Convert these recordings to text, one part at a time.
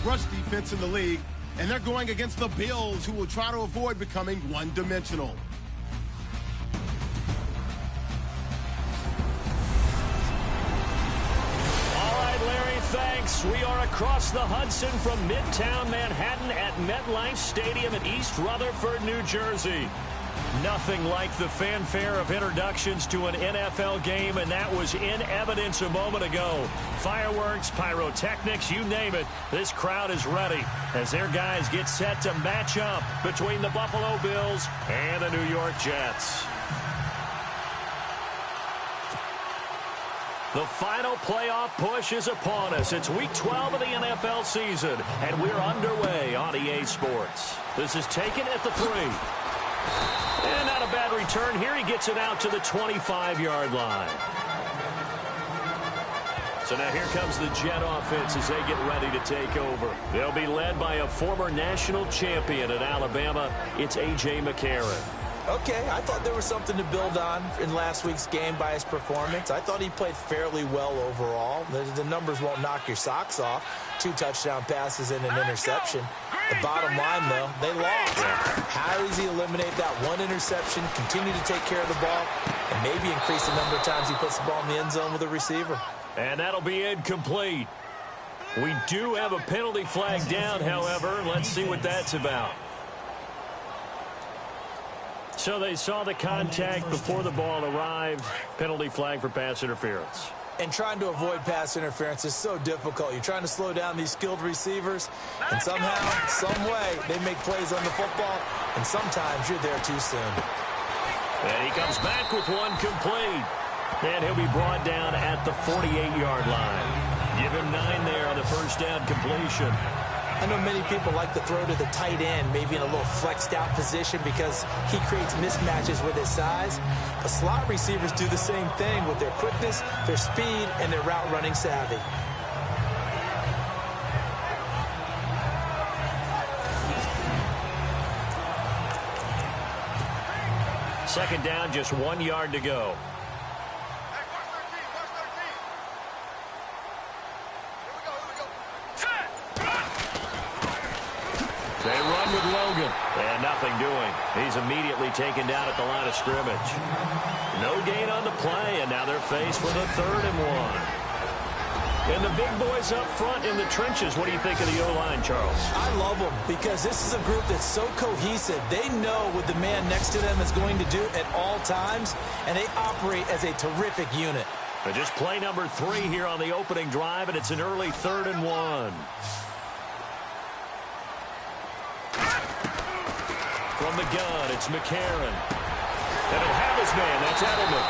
rush defense in the league, and they're going against the Bills, who will try to avoid becoming one-dimensional. Thanks. We are across the Hudson from Midtown Manhattan at MetLife Stadium in East Rutherford, New Jersey. Nothing like the fanfare of introductions to an NFL game, and that was in evidence a moment ago. Fireworks, pyrotechnics, you name it. This crowd is ready as their guys get set to match up between the Buffalo Bills and the New York Jets. The final playoff push is upon us. It's Week 12 of the NFL season, and we're underway on EA Sports. This is taken at the 3. And not a bad return here. He gets it out to the 25-yard line. So now here comes the Jet offense as they get ready to take over. They'll be led by a former national champion at Alabama. It's A.J. McCarron. Okay, I thought there was something to build on in last week's game by his performance. I thought he played fairly well overall. The numbers won't knock your socks off. 2 touchdown passes and an interception. The bottom line, though, they lost. How does he eliminate that one interception, continue to take care of the ball, and maybe increase the number of times he puts the ball in the end zone with a receiver? And that'll be incomplete. We do have a penalty flag down, however. Let's see what that's about. So they saw the contact before the ball arrived. Penalty flag for pass interference. And trying to avoid pass interference is so difficult. You're trying to slow down these skilled receivers, and somehow, some way, they make plays on the football, and sometimes you're there too soon. And he comes back with one complete. And he'll be brought down at the 48-yard line. Give him 9 there on the first down completion. I know many people like to throw to the tight end, maybe in a little flexed out position because he creates mismatches with his size. But slot receivers do the same thing with their quickness, their speed, and their route running savvy. Second down, just 1 yard to go. They run with Logan, and nothing doing. He's immediately taken down at the line of scrimmage. No gain on the play, and now they're faced with a 3rd and 1. And the big boys up front in the trenches, what do you think of the O-line, Charles? I love them because this is a group that's so cohesive. They know what the man next to them is going to do at all times, and they operate as a terrific unit. But just play number 3 here on the opening drive, and it's an early 3rd and 1. From the gun, it's McCarron. And he'll have his man. That's Edelman.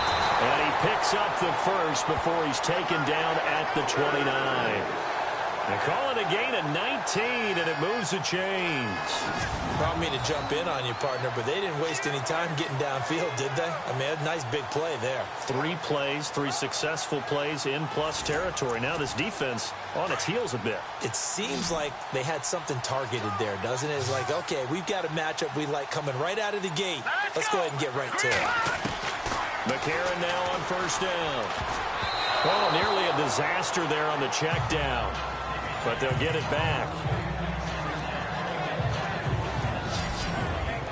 And he picks up the first before he's taken down at the 29. They call it a gain of 19, and it moves the chains. Brought me to jump in on you, partner, but they didn't waste any time getting downfield, did they? I mean, a nice big play there. 3 plays, 3 successful plays in plus territory. Now this defense on its heels a bit. It seems like they had something targeted there, doesn't it? It's like, okay, we've got a matchup we like coming right out of the gate. Let's go ahead and get right to it. McCarron now on first down. Oh, nearly a disaster there on the check down. But they'll get it back.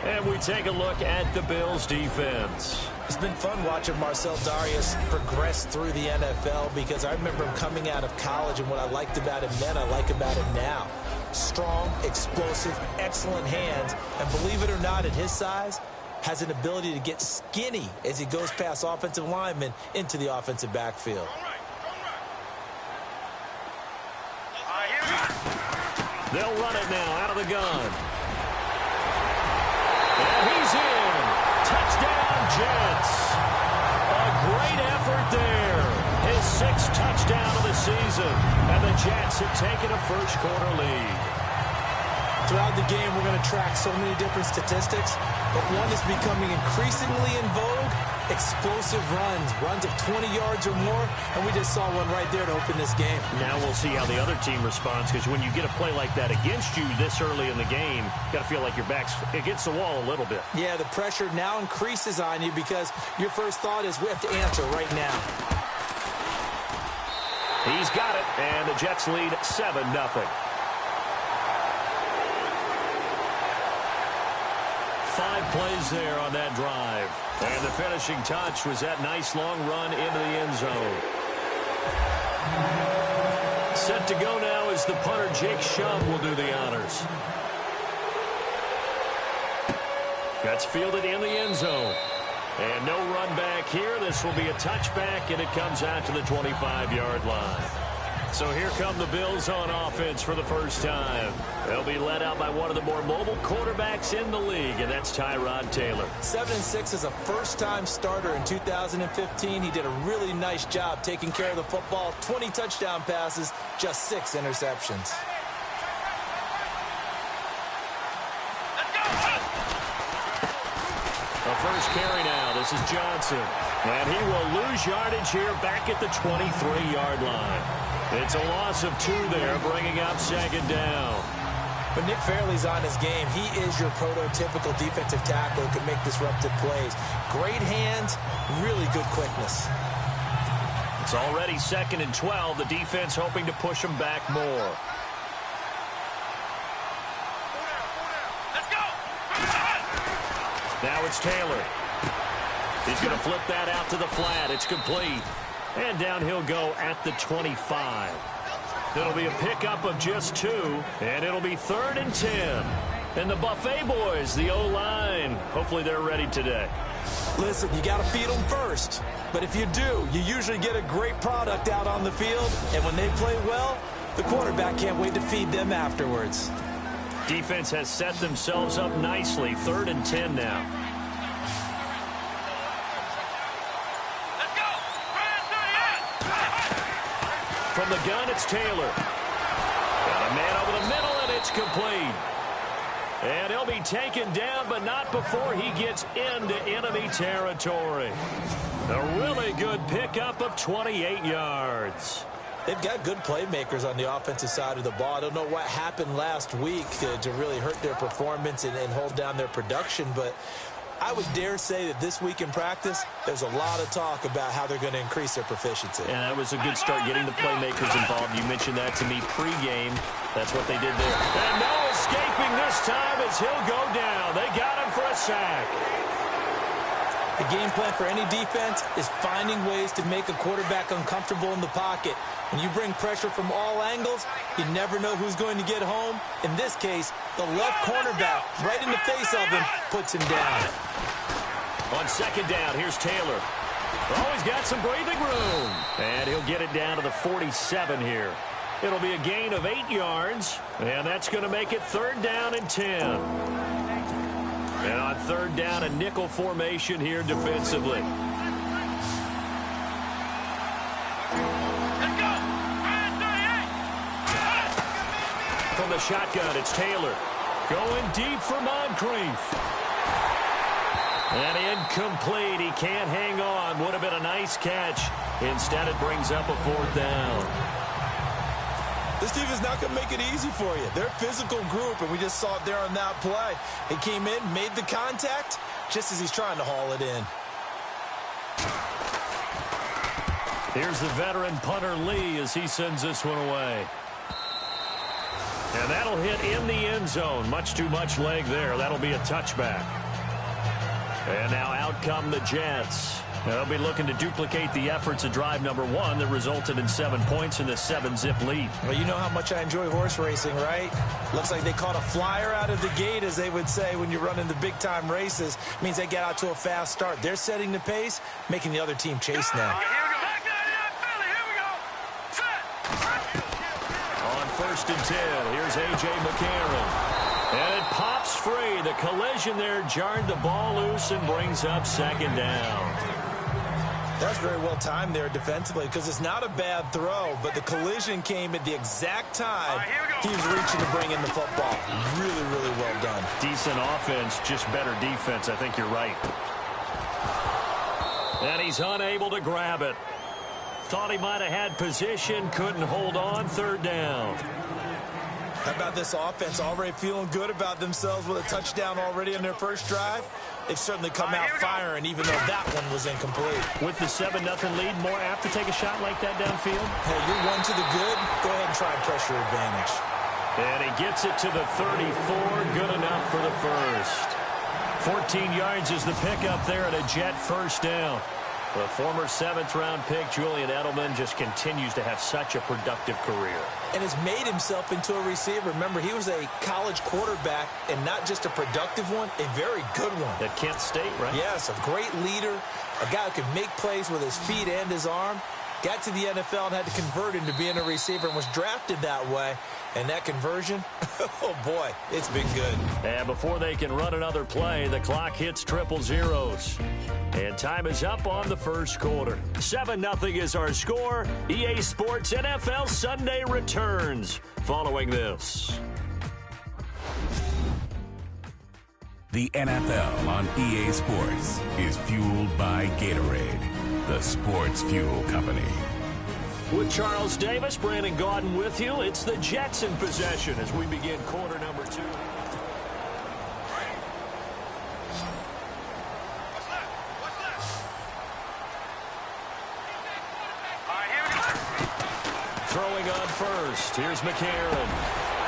And we take a look at the Bills' defense. It's been fun watching Marcel Darius progress through the NFL because I remember him coming out of college, and what I liked about him then, I like about him now. Strong, explosive, excellent hands, and believe it or not, at his size, has an ability to get skinny as he goes past offensive linemen into the offensive backfield. They'll run it now out of the gun. And he's in. Touchdown, Jets. A great effort there. His 6th touchdown of the season. And the Jets have taken a first-quarter lead. Throughout the game, we're going to track so many different statistics, but one is becoming increasingly in vogue: explosive runs of 20 yards or more, and we just saw one right there to open this game. Now we'll see how the other team responds, because when you get a play like that against you this early in the game, you got to feel like your back's against the wall a little bit. Yeah, the pressure now increases on you because your first thought is we have to answer right now. He's got it, and the Jets lead 7-0. 5 plays there on that drive. And the finishing touch was that nice long run into the end zone. Set to go now is the punter, Jake Shum, will do the honors. That's fielded in the end zone. And no run back here. This will be a touchback, and it comes out to the 25-yard line. So here come the Bills on offense for the first time. They'll be led out by one of the more mobile quarterbacks in the league, and that's Tyrod Taylor. 7-6 as a first-time starter in 2015. He did a really nice job taking care of the football. 20 touchdown passes, just 6 interceptions. The first carry now. This is Johnson. And he will lose yardage here back at the 23-yard line. It's a loss of 2 there, bringing up second down. When Nick Fairley's on his game, he is your prototypical defensive tackle who can make disruptive plays. Great hands, really good quickness. It's already 2nd and 12. The defense hoping to push him back more. Now it's Taylor. He's going to flip that out to the flat. It's complete. And down he'll go at the 25. It'll be a pickup of just 2, and it'll be 3rd and 10. And the Buffet boys, the O-line, hopefully they're ready today. Listen, you got to feed them first. But if you do, you usually get a great product out on the field. And when they play well, the quarterback can't wait to feed them afterwards. Defense has set themselves up nicely. 3rd and 10 now. From the gun, it's Taylor. Got a man over the middle, and it's complete. And he'll be taken down, but not before he gets into enemy territory. A really good pickup of 28 yards. They've got good playmakers on the offensive side of the ball. I don't know what happened last week to really hurt their performance and hold down their production, but I would dare say that this week in practice, there's a lot of talk about how they're going to increase their proficiency. And that was a good start getting the playmakers involved. You mentioned that to me pregame. That's what they did there. And no escaping this time as he'll go down. They got him for a sack. The game plan for any defense is finding ways to make a quarterback uncomfortable in the pocket. When you bring pressure from all angles, you never know who's going to get home. In this case, the left cornerback, right in the face of him, puts him down. On 2nd down, here's Taylor. Oh, he's got some breathing room. And he'll get it down to the 47 here. It'll be a gain of 8 yards, and that's going to make it 3rd down and 10. And on 3rd down, a nickel formation here defensively. From the shotgun, it's Taylor. Going deep for Moncrief. And incomplete. He can't hang on. Would have been a nice catch. Instead, it brings up a 4th down. This team is not going to make it easy for you. They're a physical group, and we just saw it there on that play. He came in, made the contact, just as he's trying to haul it in. Here's the veteran punter Lee as he sends this one away. And that'll hit in the end zone. Much too much leg there. That'll be a touchback. And now out come the Jets. They'll be looking to duplicate the efforts of drive number 1 that resulted in 7 points in the 7-zip lead. Well, you know how much I enjoy horse racing, right? Looks like they caught a flyer out of the gate, as they would say when you're running the big-time races. It means they get out to a fast start. They're setting the pace, making the other team chase now. On 1st and 10, here's A.J. McCarron. And it pops free. The collision there jarred the ball loose and brings up 2nd down. That's very well timed there defensively, because it's not a bad throw, but the collision came at the exact time he was reaching to bring in the football. Really, really well done. Decent offense, just better defense. I think you're right. And he's unable to grab it. Thought he might have had position, couldn't hold on. 3rd down. How about this offense already feeling good about themselves with a touchdown already in their first drive? They've certainly come out firing, even though that one was incomplete. With the 7-0 lead, more apt to take a shot like that downfield? Hey, you're 1 to the good. Go ahead and try and pressure advantage. And he gets it to the 34. Good enough for the first. 14 yards is the pickup there at a Jet first down. The former 7th-round pick, Julian Edelman, just continues to have such a productive career. And has made himself into a receiver. Remember, he was a college quarterback, and not just a productive one, a very good one. At Kent State, right? Yes, a great leader, a guy who could make plays with his feet and his arm. Got to the NFL and had to convert into being a receiver and was drafted that way. And that conversion, oh boy, it's been good. And before they can run another play, the clock hits triple zeros. And time is up on the first quarter. 7-0 is our score. EA Sports NFL Sunday returns following this. The NFL on EA Sports is fueled by Gatorade, the sports fuel company. With Charles Davis, Brandon Gaudin with you. It's the Jets in possession as we begin quarter number 2. Throwing on first. Here's McCarron.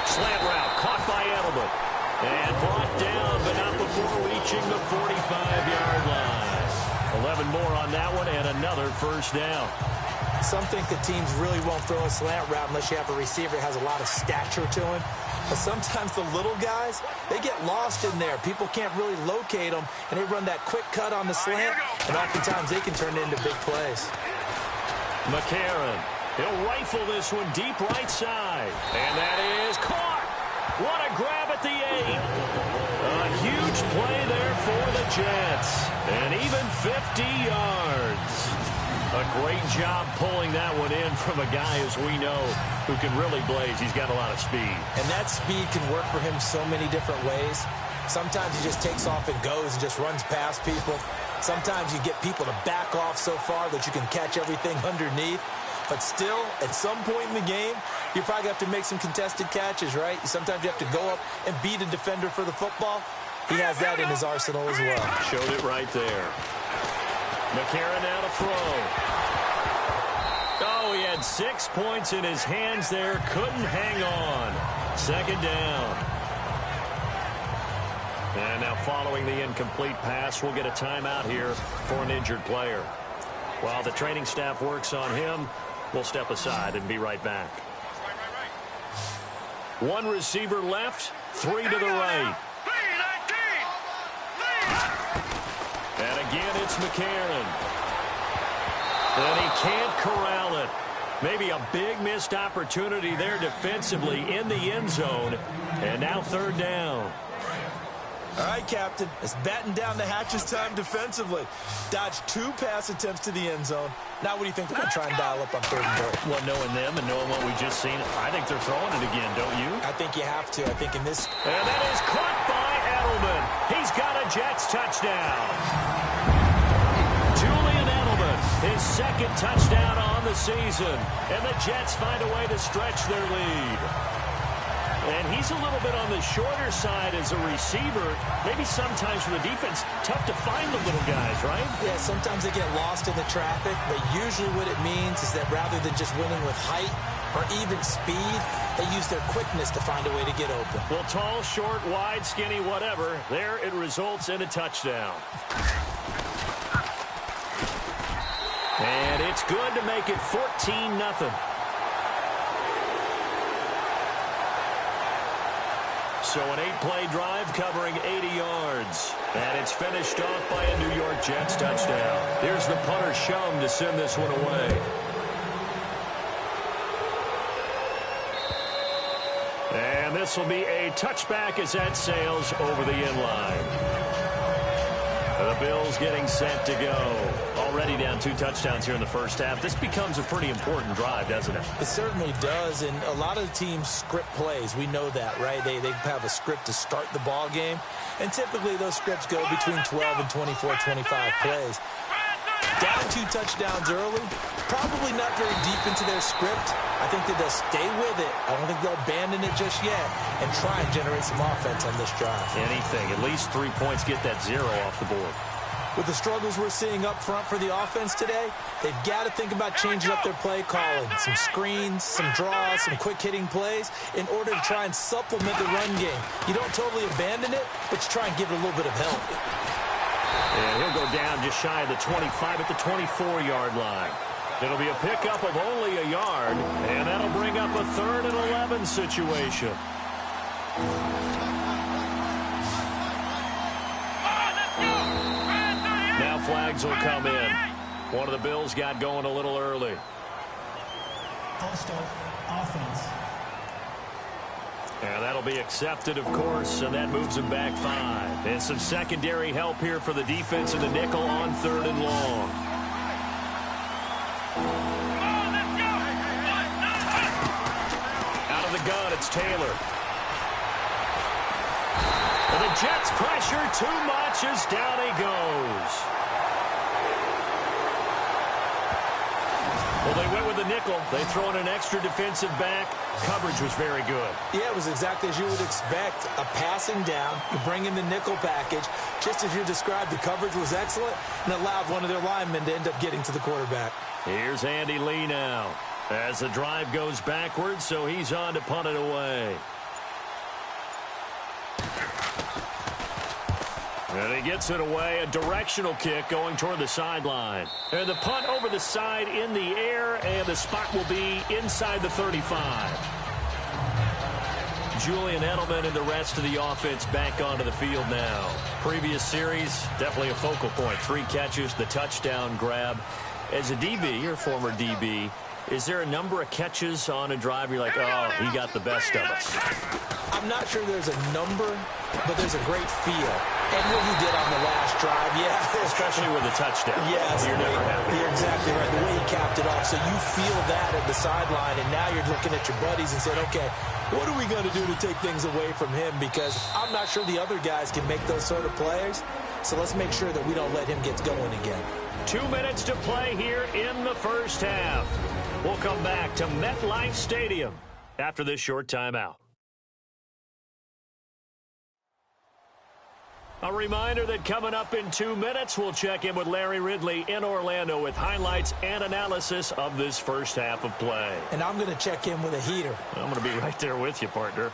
Slant route caught by Edelman. And brought down, but not before reaching the 45-yard line. 11 more on that one and another first down. Some think that teams really won't throw a slant route unless you have a receiver that has a lot of stature to him. But sometimes the little guys, they get lost in there. People can't really locate them, and they run that quick cut on the slant, and oftentimes they can turn it into big plays. McCarron, he'll rifle this one deep right side. And that is caught. What a grab at the 8. A huge play there for the Jets. And even 50 yards. A great job pulling that one in from a guy, as we know, who can really blaze. He's got a lot of speed. And that speed can work for him so many different ways. Sometimes he just takes off and goes and just runs past people. Sometimes you get people to back off so far that you can catch everything underneath. But still, at some point in the game, you probably have to make some contested catches, right? Sometimes you have to go up and beat a defender for the football. He has that in his arsenal as well. Showed it right there. McCarron now to throw. Oh, he had 6 points in his hands there. Couldn't hang on. Second down. And now following the incomplete pass, we'll get a timeout here for an injured player. While the training staff works on him, we'll step aside and be right back. One receiver left, 3 to the right. And again, it's McCarron. And he can't corral it. Maybe a big missed opportunity there defensively in the end zone. And now third down. All right, Captain. It's batten down the hatches time defensively. Dodged 2 pass attempts to the end zone. Now what do you think they're going to try and dial up on third and goal? Well, knowing them and knowing what we just seen, I think they're throwing it again, don't you? I think you have to. I think in this... And that is caught by Edelman. He's got a Jets touchdown. Julian Edelman, his second touchdown on the season. And the Jets find a way to stretch their lead. And he's a little bit on the shorter side as a receiver. Maybe sometimes for the defense, tough to find the little guys, right? Yeah, sometimes they get lost in the traffic, but usually what it means is that rather than just winning with height or even speed, they use their quickness to find a way to get open. Well, tall, short, wide, skinny, whatever, there it results in a touchdown. And it's good to make it 14-0. So an 8-play drive covering 80 yards. And it's finished off by a New York Jets touchdown. Here's the punter Shum to send this one away. And this will be a touchback as that sails over the end line. The Bills getting set to go. Already down 2 touchdowns here in the first half. This becomes a pretty important drive, doesn't it? It certainly does, and a lot of the teams script plays. We know that, right? They have a script to start the ball game, and typically those scripts go between 12 and 24, 25 plays. Down 2 touchdowns early, probably not very deep into their script. I think that they'll stay with it. I don't think they'll abandon it just yet and try and generate some offense on this drive. Anything. At least 3 points, get that 0 off the board. With the struggles we're seeing up front for the offense today, they've got to think about changing up their play calling. Some screens, some draws, some quick-hitting plays in order to try and supplement the run game. You don't totally abandon it, but you try and give it a little bit of help. And he'll go down just shy of the 25 at the 24-yard line. It'll be a pickup of only a yard, and that'll bring up a 3rd and 11 situation. Now flags will come in. One of the Bills got going a little early. All-star offense. And that'll be accepted, of course, and that moves him back 5. And some secondary help here for the defense in the nickel on 3rd and long. Out of the gun, it's Taylor. And the Jets pressure too much as down he goes. Well, they went with the nickel. They throw in an extra defensive back. Coverage was very good. Yeah, it was exactly as you would expect. A passing down. You bring in the nickel package. Just as you described, the coverage was excellent and allowed one of their linemen to end up getting to the quarterback. Here's Andy Lee now as the drive goes backwards, so he's on to punt it away. And he gets it away, a directional kick going toward the sideline. And the punt over the side in the air, and the spot will be inside the 35. Julian Edelman and the rest of the offense back onto the field now. Previous series, definitely a focal point. 3 catches, the touchdown grab. As a DB, or former DB, is there a number of catches on a drive you're like, oh, he got the best of us? I'm not sure there's a number, but there's a great feel. And what he did on the last drive, yeah. Especially with a touchdown. Yes. You're never happy. You're exactly right. The way he capped it off. So you feel that at the sideline, and now you're looking at your buddies and saying, okay, what are we going to do to take things away from him? Because I'm not sure the other guys can make those sort of plays. So let's make sure that we don't let him get going again. 2 minutes to play here in the first half. We'll come back to MetLife Stadium after this short timeout. A reminder that coming up in 2 minutes, we'll check in with Larry Ridley in Orlando with highlights and analysis of this first half of play. And I'm going to check in with a heater. I'm going to be right there with you, partner.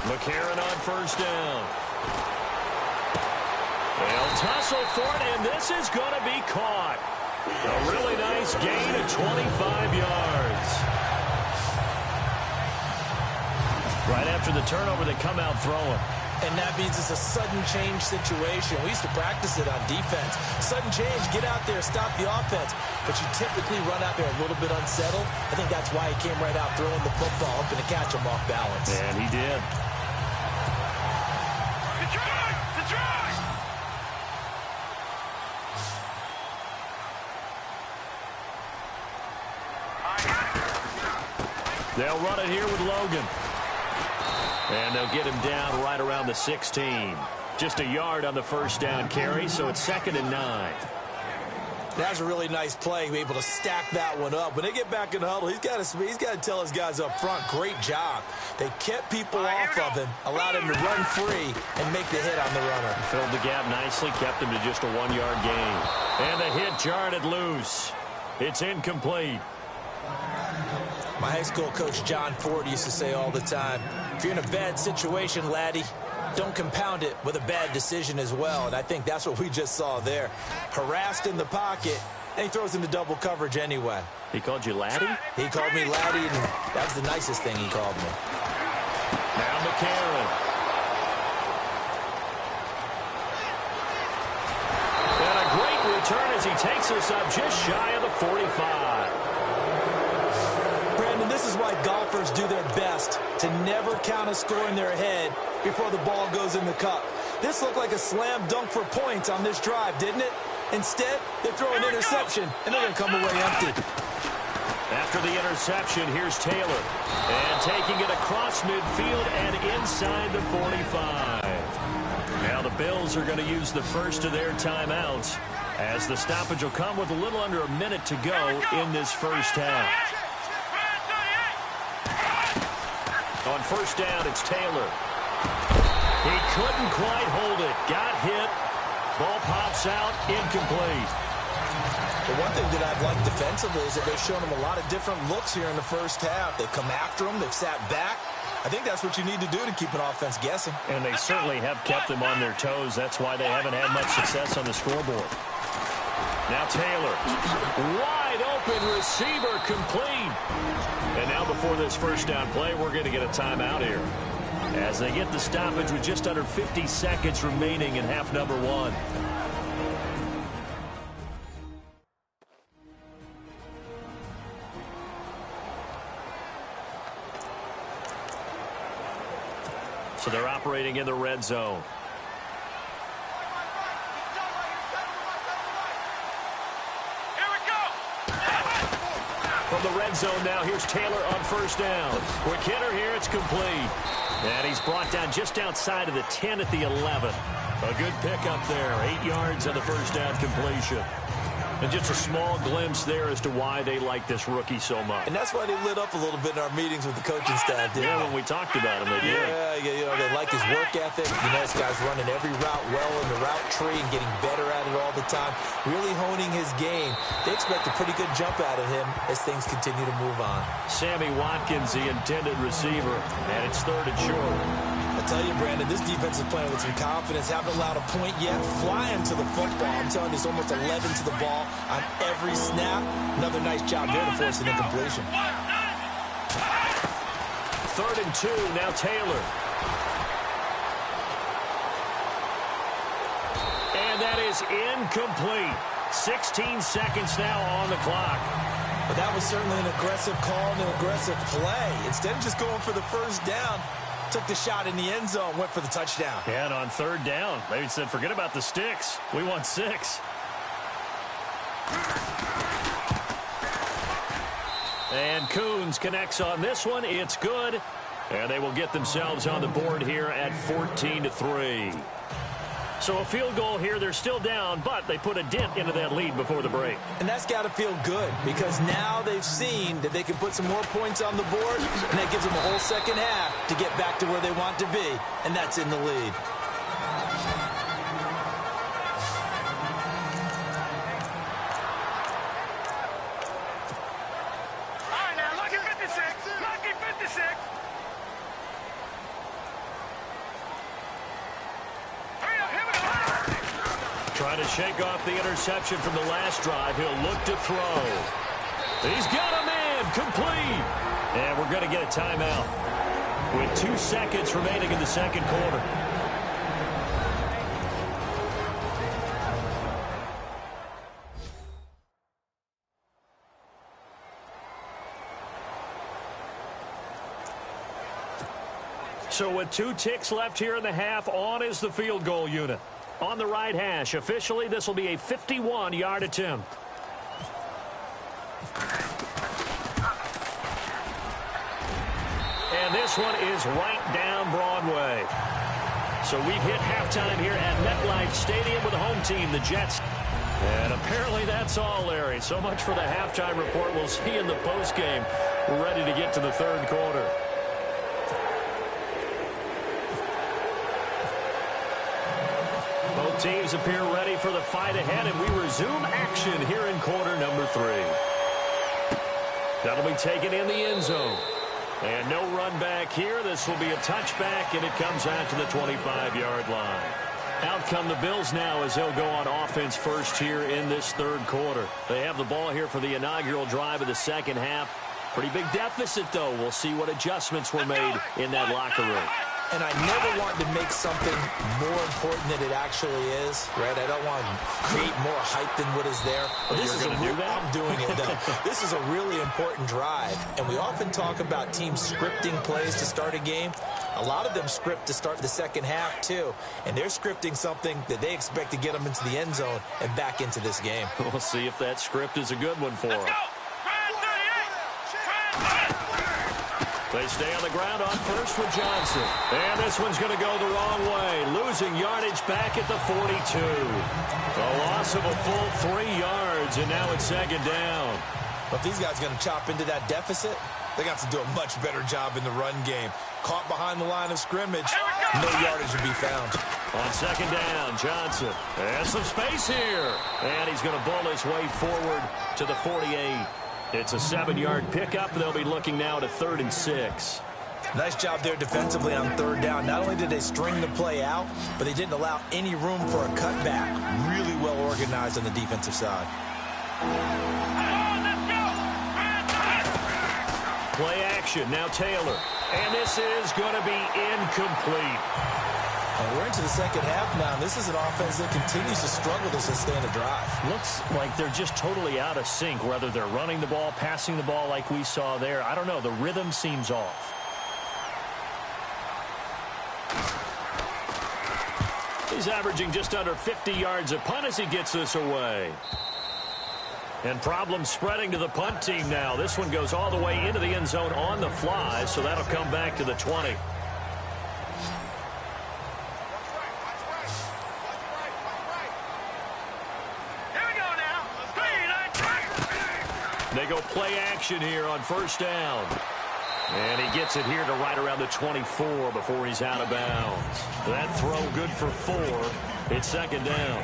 McCarron on first down. They'll tussle for it, and this is going to be caught. A really nice gain of 25 yards. Right after the turnover, they come out throwing. And that means it's a sudden change situation. We used to practice it on defense. Sudden change, get out there, stop the offense. But you typically run out there a little bit unsettled. I think that's why he came right out throwing the football, hoping to catch him off balance. And he did. They'll run it here with Logan. And they'll get him down right around the 16. Just a yard on the first down carry, so it's 2nd and 9. That's a really nice play, able to stack that one up. When they get back in the huddle, he's got to tell his guys up front, great job. They kept people off of him, allowed him to run free, and make the hit on the runner. Filled the gap nicely, kept him to just a 1-yard gain. And the hit jarred it loose. It's incomplete. My high school coach, John Ford, used to say all the time, if you're in a bad situation, laddie, don't compound it with a bad decision as well. And I think that's what we just saw there. Harassed in the pocket, and he throws into double coverage anyway. He called you laddie? He called me laddie, and that was the nicest thing he called me. Now McCarron. And a great return as he takes us up just shy of the 45. Brandon, this is why golfers do their best to never count a score in their head before the ball goes in the cup. This looked like a slam dunk for points on this drive, didn't it? Instead, they throw an interception, and they're going to come away empty. After the interception, here's Taylor. And taking it across midfield and inside the 45. Now the Bills are going to use the first of their timeouts as the stoppage will come with a little under a minute to go in this first half. On first down, it's Taylor. He couldn't quite hold it. Got hit. Ball pops out, incomplete. The one thing that I've liked defensively is that they've shown him a lot of different looks here in the first half. They've come after him. They've sat back. I think that's what you need to do to keep an offense guessing. And they certainly have kept them on their toes. That's why they haven't had much success on the scoreboard. Now Taylor. Wide open receiver, complete. And now before this first down play, we're going to get a timeout here, as they get the stoppage with just under 50 seconds remaining in half number one. So they're operating in the red zone. Here we go. From the red zone now, here's Taylor on first down. Quick hitter here, it's complete. And he's brought down just outside of the 10 at the 11. A good pickup there. 8 yards on the first down completion. And just a small glimpse there as to why they like this rookie so much. And that's why they lit up a little bit in our meetings with the coaching staff, didn't Yeah, they? when we talked about him, they did. Yeah, they like his work ethic. This guy's running every route well in the route tree and getting better at it all the time, really honing his game. They expect a pretty good jump out of him as things continue to move on. Sammy Watkins, the intended receiver, and it's third and short. I tell you, Brandon, this defense is playing with some confidence. Haven't allowed a point yet. Flying to the football. I'm telling you, it's almost 11 to the ball on every snap. Another nice job there to force an incompletion. Third and 2, now Taylor. And that is incomplete. 16 seconds now on the clock. But that was certainly an aggressive call and an aggressive play. Instead of just going for the first down, took the shot in the end zone, went for the touchdown. Yeah, and on third down, they said, forget about the sticks. We want 6. And Coons connects on this one. It's good. And they will get themselves on the board here at 14-3. So a field goal here. They're still down, but they put a dent into that lead before the break. And that's got to feel good, because now they've seen that they can put some more points on the board, and that gives them a whole second half to get back to where they want to be, and that's in the lead. All right, now, lucky 56. Lucky 56. Hurry up, here we go. Trying to shake off the interception from the last drive. He'll look to throw. He's got a man, complete. And we're going to get a timeout with 2 seconds remaining in the second quarter. So with 2 ticks left here in the half, on is the field goal unit. On the right hash, officially, this will be a 51-yard attempt. And this one is right down Broadway. So we've hit halftime here at MetLife Stadium with the home team, the Jets. And apparently that's all, Larry. So much for the halftime report. We'll see you in the postgame. We're ready to get to the third quarter. Both teams appear ready for the fight ahead, and we resume action here in quarter number 3. That'll be taken in the end zone. And no run back here. This will be a touchback, and it comes out to the 25-yard line. Out come the Bills now as they'll go on offense first here in this third quarter. They have the ball here for the inaugural drive of the second half. Pretty big deficit, though. We'll see what adjustments were made in that locker room. And I never want to make something more important than it actually is, right? I don't want to create more hype than what is there. But this is I'm doing it, though. This is a really important drive. And we often talk about teams scripting plays to start a game. A lot of them script to start the second half, too. And they're scripting something that they expect to get them into the end zone and back into this game. We'll see if that script is a good one for them. They stay on the ground on first with Johnson. And this one's going to go the wrong way. Losing yardage back at the 42. A loss of a full 3 yards, and now it's second down. But if these guys are going to chop into that deficit, they got to do a much better job in the run game. caught behind the line of scrimmage. No yardage to be found. On second down, Johnson has some space here. And he's going to bull his way forward to the 48. It's a 7-yard pickup. They'll be looking now to 3rd and 6. Nice job there defensively on 3rd down. Not only did they string the play out, but they didn't allow any room for a cutback. Really well organized on the defensive side. Play action, now Taylor. And this is going to be incomplete. And we're into the second half now. This is an offense that continues to struggle to sustain a drive. Looks like they're just totally out of sync, whether they're running the ball, passing the ball like we saw there. I don't know. The rhythm seems off. He's averaging just under 50 yards a punt as he gets this away. And problems spreading to the punt team now. This one goes all the way into the end zone on the fly, so that'll come back to the 20. They go play action here on 1st down. And he gets it here to right around the 24 before he's out of bounds. That throw good for 4. It's 2nd down.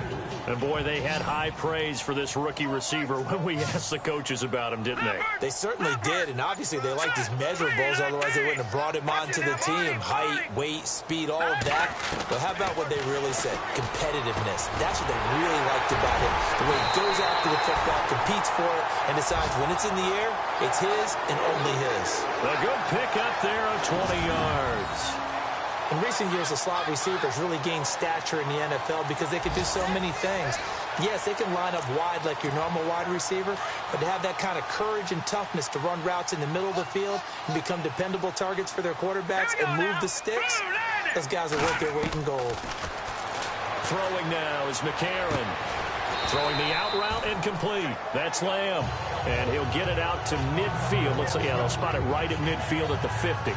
And, boy, they had high praise for this rookie receiver when we asked the coaches about him, didn't they? They certainly did, and obviously they liked his measurables, otherwise they wouldn't have brought him onto the team. Height, weight, speed, all of that. But how about what they really said? Competitiveness. That's what they really liked about him. The way he goes after the football, competes for it, and decides when it's in the air, it's his and only his. A good pick up there of 20 yards. In recent years, the slot receivers really gained stature in the NFL because they can do so many things. Yes, they can line up wide like your normal wide receiver, but to have that kind of courage and toughness to run routes in the middle of the field and become dependable targets for their quarterbacks and move the sticks, those guys are worth their weight in gold. Throwing now is McCarron. Throwing the out route incomplete. That's Lamb. And he'll get it out to midfield. Looks like, yeah, they'll spot it right at midfield at the 50.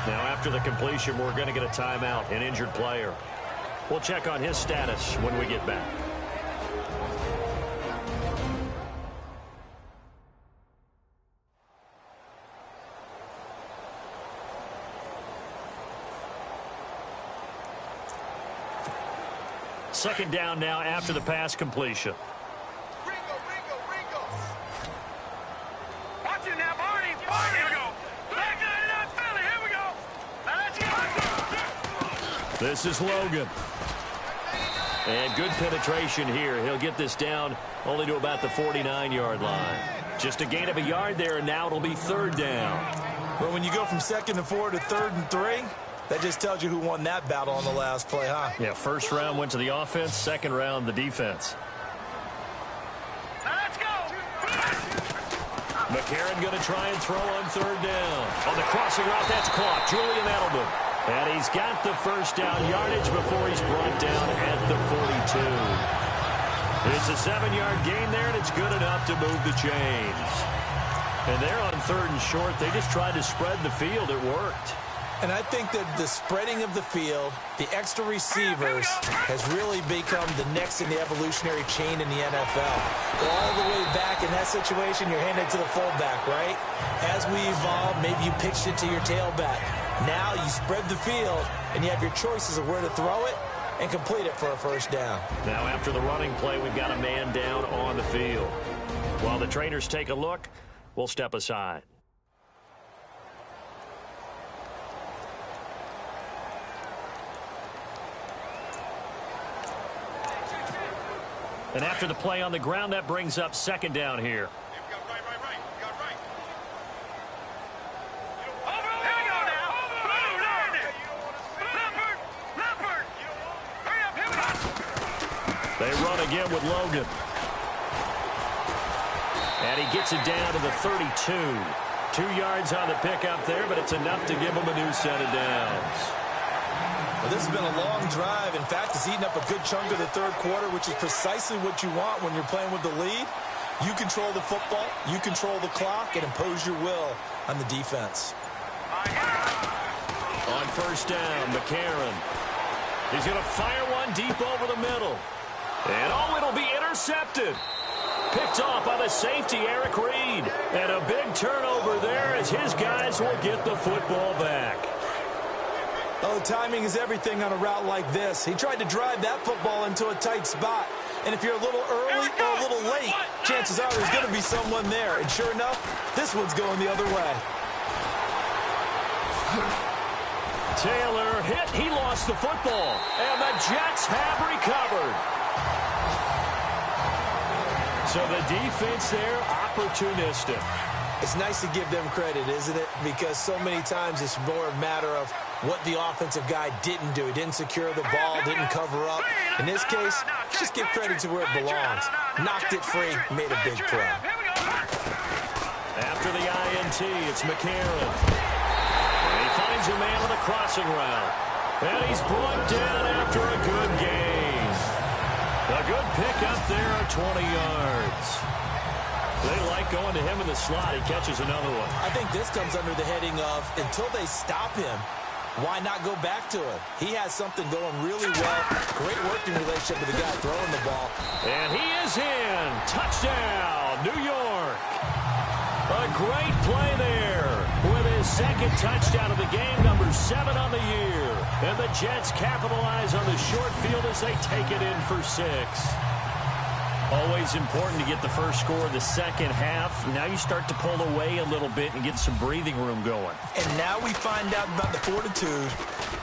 Now, after the completion, we're going to get a timeout, an injured player. We'll check on his status when we get back. Second down now after the pass completion. Watch it now, Barney. Here we go. Here we go. Let's go. This is Logan. And good penetration here. He'll get this down only to about the 49-yard line. Just a gain of a yard there, and now it'll be 3rd down. Well, when you go from 2nd and 4 to 3rd and 3, that just tells you who won that battle on the last play, huh? Yeah, 1st round went to the offense, 2nd round the defense. Let's go. McCarron going to try and throw on 3rd down. On the crossing route, that's caught. Julian Edelman. And he's got the 1st down yardage before he's brought down at the 42. It's a 7-yard gain there, and it's good enough to move the chains. And they're on 3rd and short. They just tried to spread the field. It worked. And I think that the spreading of the field, the extra receivers, has really become the next in the evolutionary chain in the NFL. All the way back in that situation, you're handed to the fullback, right? As we evolve, maybe you pitched it to your tailback. Now you spread the field, and you have your choices of where to throw it and complete it for a 1st down. Now after the running play, we've got a man down on the field. While the trainers take a look, we'll step aside. And after the play on the ground, that brings up 2nd down here. They run again with Logan. And he gets it down to the 32. 2 yards on the pickup there, but it's enough to give him a new set of downs. Well, this has been a long drive. In fact, it's eaten up a good chunk of the 3rd quarter, which is precisely what you want when you're playing with the lead. You control the football, you control the clock, and impose your will on the defense. On 1st down, McCarron. He's going to fire one deep over the middle. And it'll be intercepted. Picked off by the safety, Eric Reed. And a big turnover there as his guys will get the football back. Oh, timing is everything on a route like this. He tried to drive that football into a tight spot. And if you're a little early or a little late, chances are there's going to be someone there. And sure enough, this one's going the other way. Taylor hit. He lost the football. And the Jets have recovered. So the defense there, opportunistic. It's nice to give them credit, isn't it? Because so many times it's more a matter of what the offensive guy didn't do. He didn't secure the ball, didn't cover up. In this case, just give credit to where it belongs. Knocked it free, made a big play. After the INT, it's McCarron. And he finds a man on the crossing route. And he's brought down after a good gain. A good pickup there at 20 yards. They like going to him in the slot. He catches another one. I think this comes under the heading of until they stop him, why not go back to him? He has something going really well. Great working relationship with the guy throwing the ball. And he is in. Touchdown, New York. A great play there with his second touchdown of the game, number 7 on the year. And the Jets capitalize on the short field as they take it in for 6. Always important to get the first score of the second half. Now you start to pull away a little bit and get some breathing room going. And now we find out about the fortitude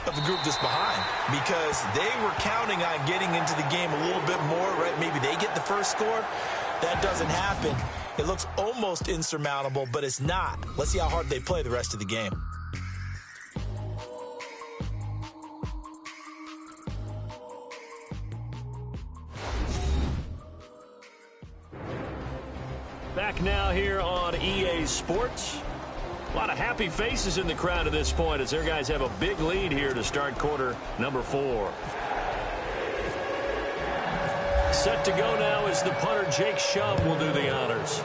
of the group that's behind, because they were counting on getting into the game a little bit more, right? Maybe they get the first score. That doesn't happen. It looks almost insurmountable, but it's not. Let's see how hard they play the rest of the game. Back now here on EA Sports. A lot of happy faces in the crowd at this point as their guys have a big lead here to start quarter number 4. Set to go now is the punter, Jake Shum, will do the honors.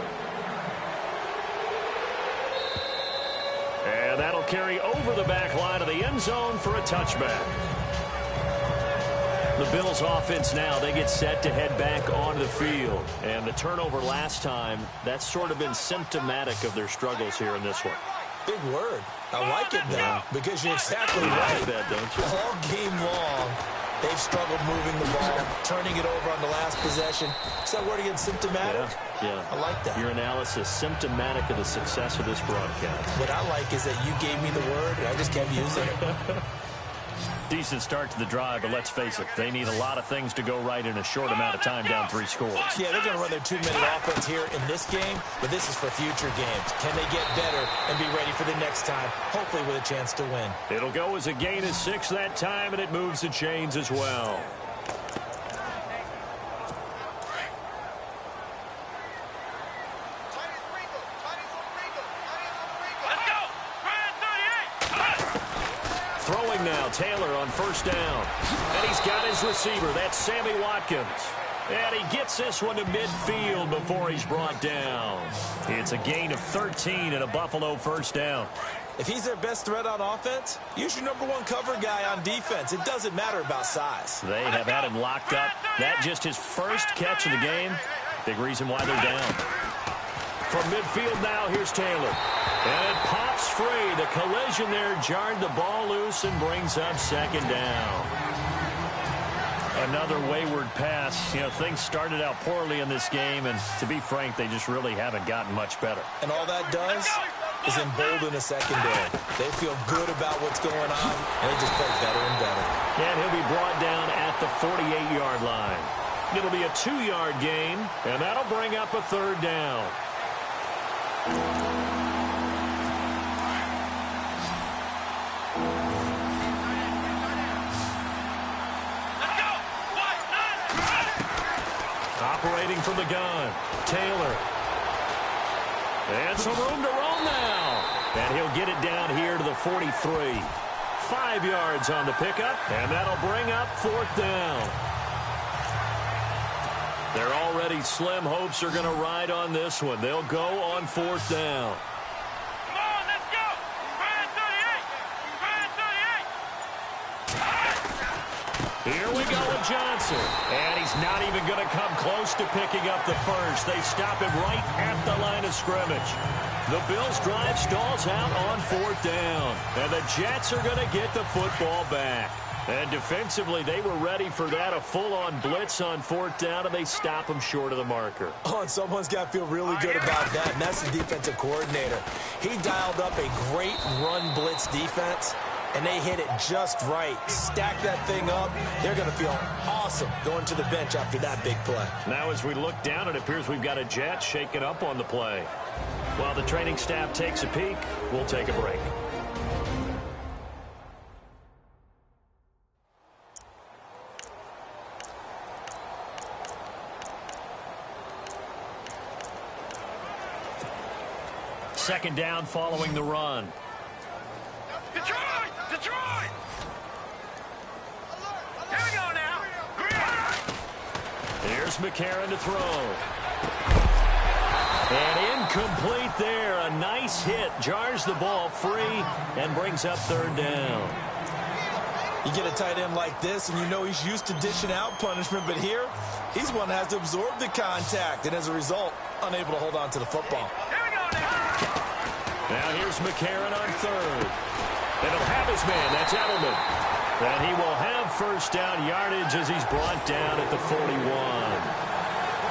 And that'll carry over the back line of the end zone for a touchback. The Bills offense now, they get set to head back onto the field. And the turnover last time, that's sort of been symptomatic of their struggles here in this one. Big word. I like it, though, because you're exactly right. Like that, don't you? All game long, they've struggled moving the ball, turning it over on the last possession. Is that word again, symptomatic? Yeah. I like that. Your analysis, symptomatic of the success of this broadcast. What I like is that you gave me the word, and I just kept using it. Decent start to the drive, but let's face it, they need a lot of things to go right in a short amount of time, down 3 scores. Yeah, they're going to run their 2-minute offense here in this game, but this is for future games. Can they get better and be ready for the next time, hopefully with a chance to win? It'll go as a gain of 6 that time, and it moves the chains as well. Throwing now, Taylor on first down. And he's got his receiver. That's Sammy Watkins. And he gets this one to midfield before he's brought down. It's a gain of 13 and a Buffalo first down. If he's their best threat on offense, use your #1 cover guy on defense. It doesn't matter about size. They have had him locked up. That just his first catch of the game. Big reason why they're down. From midfield now, here's Taylor. And it pops free. The collision there jarred the ball loose and brings up second down. Another wayward pass. You know, things started out poorly in this game, and to be frank, they just really haven't gotten much better. And all that does is embolden a secondary. They feel good about what's going on, and they just play better and better. And he'll be brought down at the 48-yard line. It'll be a 2-yard gain, and that'll bring up a third down. Operating from the gun, Taylor. And some room to roam now. And he'll get it down here to the 43. 5 yards on the pickup, and that'll bring up 4th down. Their already slim hopes are going to ride on this one. They'll go on 4th down. Come on, let's go. Brand 38. Here we go with Johnson. And he's not even going to come close to picking up the first. They stop him right at the line of scrimmage. The Bills' drive stalls out on 4th down. And the Jets are going to get the football back. And defensively, they were ready for that, a full-on blitz on 4th down, and they stop them short of the marker. Oh, and someone's got to feel really good about that, and that's the defensive coordinator. He dialed up a great run blitz defense, and they hit it just right. Stack that thing up. They're going to feel awesome going to the bench after that big play. Now as we look down, it appears we've got a Jet shaking up on the play. While the training staff takes a peek, we'll take a break. Second down following the run. Detroit! Detroit! Here we go now. Here's McCarron to throw. And incomplete there. A nice hit. Jars the ball free and brings up 3rd down. You get a tight end like this, and you know he's used to dishing out punishment, but here, he's one that has to absorb the contact, and as a result, unable to hold on to the football. Here we go now. Now here's McCarron on 3rd. And he'll have his man. That's Edelman. And he will have first down yardage as he's brought down at the 41.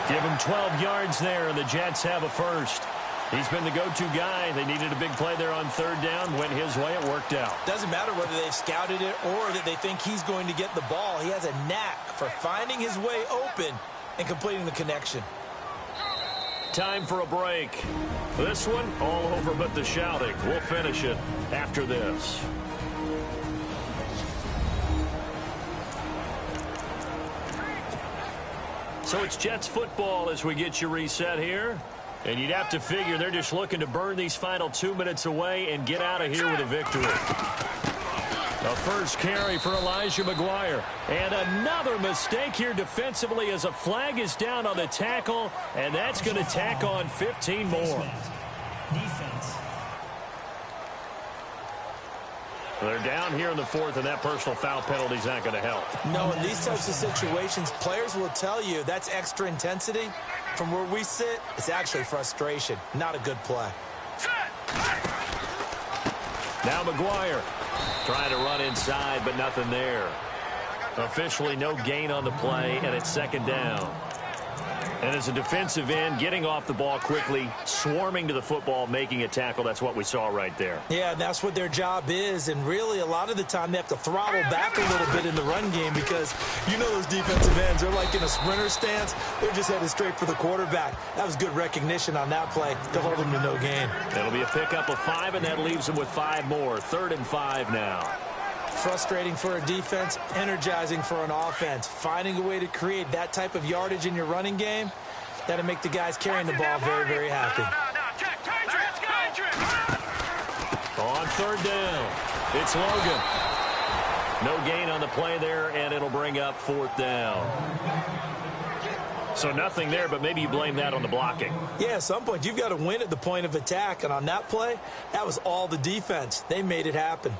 Give him 12 yards there, and the Jets have a first. He's been the go-to guy. They needed a big play there on 3rd down. Went his way. It worked out. Doesn't matter whether they've scouted it or that they think he's going to get the ball. He has a knack for finding his way open and completing the connection. Time for a break. This one, all over but the shouting. We'll finish it after this. So it's Jets football as we get you reset here. And you'd have to figure they're just looking to burn these final 2 minutes away and get out of here with a victory. The first carry for Elijah McGuire. And another mistake here defensively as a flag is down on the tackle. And that's going to tack on 15 more. Defense. They're down here in the 4th, and that personal foul penalty is not going to help. No, in these types of situations, players will tell you that's extra intensity. From where we sit, it's actually frustration. Not a good play. Now McGuire trying to run inside, but nothing there. Officially no gain on the play, and it's 2nd down. And as a defensive end, getting off the ball quickly, swarming to the football, making a tackle, that's what we saw right there. Yeah, that's what their job is, and really a lot of the time they have to throttle back a little bit in the run game because you know those defensive ends, they're like in a sprinter stance. They're just headed straight for the quarterback. That was good recognition on that play to hold them to no gain. It'll be a pickup of 5, and that leaves them with 5 more. 3rd and 5 now. Frustrating for a defense, energizing for an offense. Finding a way to create that type of yardage in your running game, that'll make the guys carrying the ball very, very happy. On 3rd down, it's Logan. No gain on the play there, and it'll bring up 4th down. So nothing there, but maybe you blame that on the blocking. Yeah, at some point, you've got to win at the point of attack, and on that play, that was all the defense. They made it happen.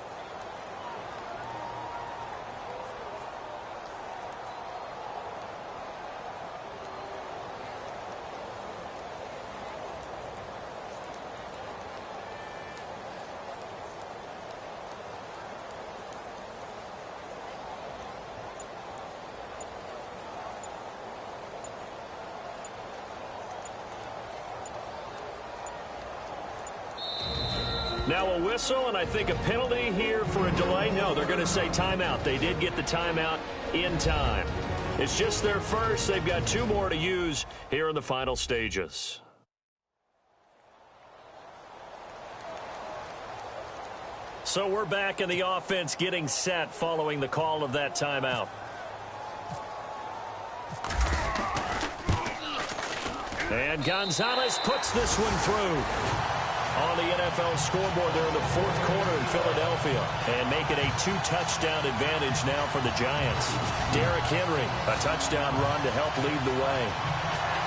Now a whistle, and I think a penalty here for a delay. No, they're going to say timeout. They did get the timeout in time. It's just their first. They've got 2 more to use here in the final stages. So we're back in the offense getting set following the call of that timeout. And Gonzalez puts this one through. On the NFL scoreboard there in the 4th quarter in Philadelphia. And make it a 2-touchdown advantage now for the Giants. Derrick Henry, a touchdown run to help lead the way.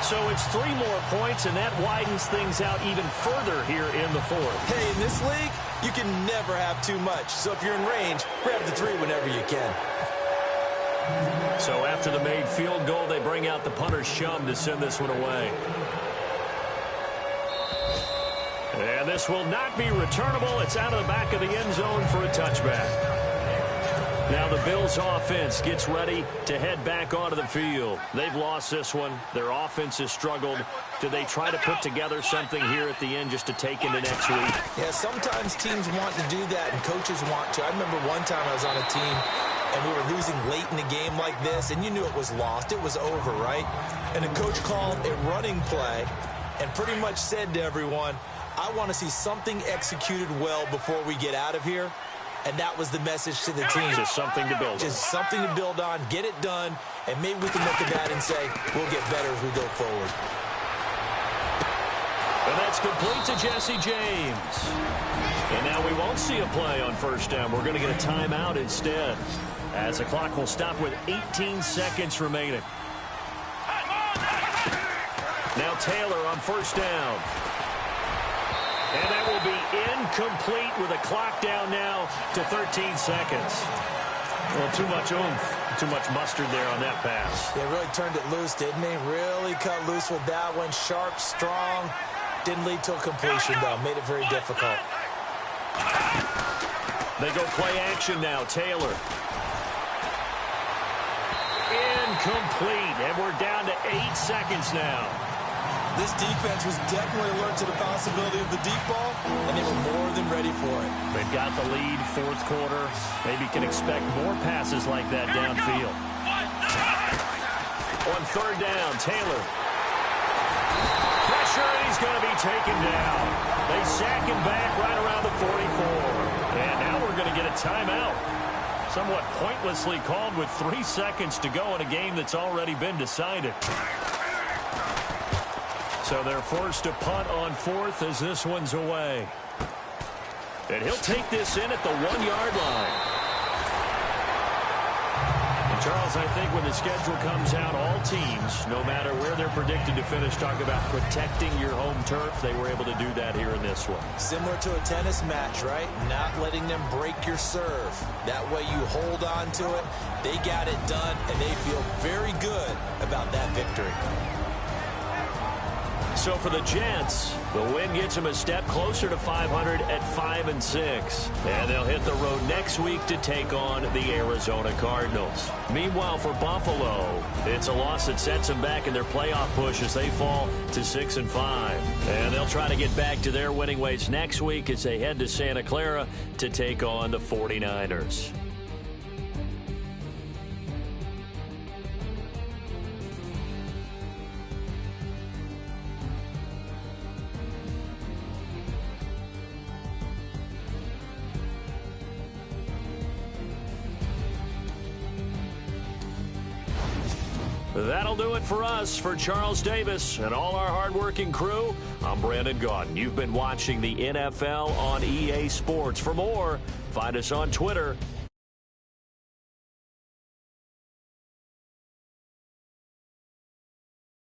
So it's 3 more points, and that widens things out even further here in the 4th. Hey, in this league, you can never have too much. So if you're in range, grab the 3 whenever you can. So after the made field goal, they bring out the punter's chum to send this one away. And this will not be returnable. It's out of the back of the end zone for a touchback. Now the Bills offense gets ready to head back onto the field. They've lost this one. Their offense has struggled. Do they try to put together something here at the end just to take into next week? Yeah, sometimes teams want to do that and coaches want to. I remember one time I was on a team and we were losing late in the game like this, and you knew it was lost. It was over, right? And the coach called a running play and pretty much said to everyone, I want to see something executed well before we get out of here. And that was the message to the team. Just something to build on. Just something to build on, get it done, and maybe we can look at that and say, we'll get better as we go forward. And that's complete to Jesse James. And now we won't see a play on first down. We're going to get a timeout instead, as the clock will stop with 18 seconds remaining. Now Taylor on first down. And that will be incomplete with a clock down now to 13 seconds. Well, too much oomph, too much mustard there on that pass. They really turned it loose, didn't they? Really cut loose with that one. Sharp, strong. Didn't lead to a completion, though. Made it very difficult. They go play action now. Taylor. Incomplete. And we're down to 8 seconds now. This defense was definitely alert to the possibility of the deep ball, and they were more than ready for it. They've got the lead, fourth quarter. Maybe can expect more passes like that downfield. On third down, Taylor. Pressure, and he's going to be taken down. They sack him back right around the 44. And now we're going to get a timeout. Somewhat pointlessly called with 3 seconds to go in a game that's already been decided. So they're forced to punt on fourth as this one's away. And he'll take this in at the 1-yard line. And Charles, I think when the schedule comes out, all teams, no matter where they're predicted to finish, talk about protecting your home turf. They were able to do that here in this one. Similar to a tennis match, right? Not letting them break your serve. That way you hold on to it. They got it done, and they feel very good about that victory. So for the Jets, the win gets them a step closer to 500 at 5-6. And they'll hit the road next week to take on the Arizona Cardinals. Meanwhile, for Buffalo, it's a loss that sets them back in their playoff push as they fall to 6-5. And they'll try to get back to their winning ways next week as they head to Santa Clara to take on the 49ers. That'll do it for us. For Charles Davis and all our hardworking crew, I'm Brandon Gaudin. You've been watching the NFL on EA Sports. For more, find us on Twitter